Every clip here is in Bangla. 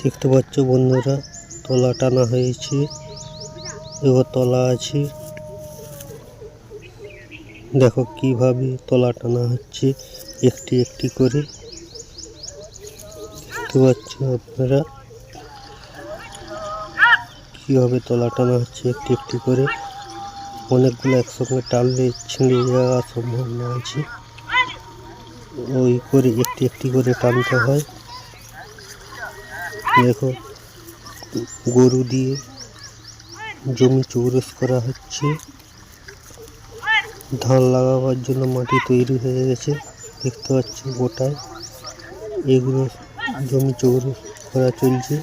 দেখতে পাচ্ছ বন্ধুরা, তলা টানা হয়েছে, এবার তলা আছে। দেখো কিভাবে তলা টানা হচ্ছে একটি একটি করে। দেখতে পাচ্ছ আপনারা কিভাবে তলা টানা হচ্ছে একটি একটি করে। অনেকগুলো একসঙ্গে টানলে ছিঁড়ে যাওয়ার সম্ভাবনা আছে, ওই করে একটি একটি করে টানতে হয়। দেখো গরু দিয়ে জমি চৌরস করা হচ্ছে, ধান লাগাবার জন্য মাটি তৈরি হয়ে গেছে। দেখতে পাচ্ছি গোটায় এগুলো জমি চৌরস করা চলছে।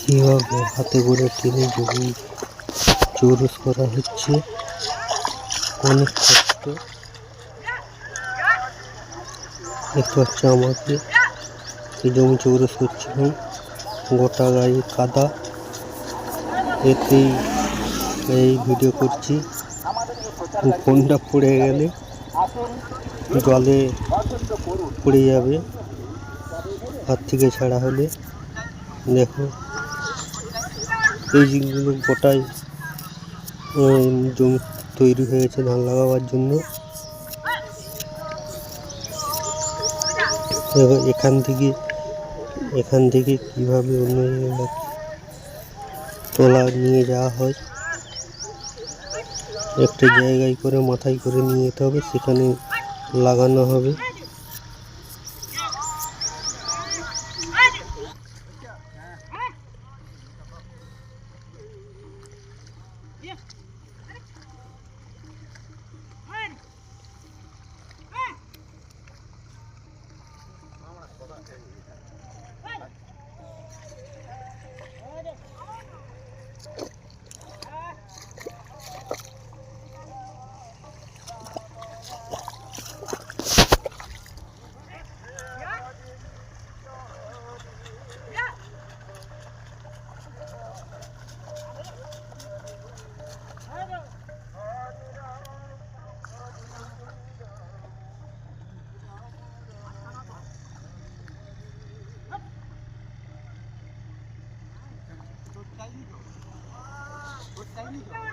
কিভাবে হাতে করে টেনে জমি চৌরস করা হচ্ছে, অনেক কষ্ট। দেখতে পাচ্ছি আমাকে এই জমি চৌরস করছিলাম, গোটা গায়ে কাদা, এতেই এই ভিডিও করছি। ফোনটা পড়ে গেলে জলে পড়ে যাবে হাত থেকে ছাড়া হলে। দেখো এই জিনিসগুলো গোটাই জমি তৈরি হয়েছে ধান লাগাবার জন্য। এবার এখান থেকে কিভাবে অন্য তোলা নিয়ে যাওয়া হয়, একটা জায়গায় করে মাথায় করে নিয়ে যেতে হবে, সেখানে লাগানো হবে। Good time.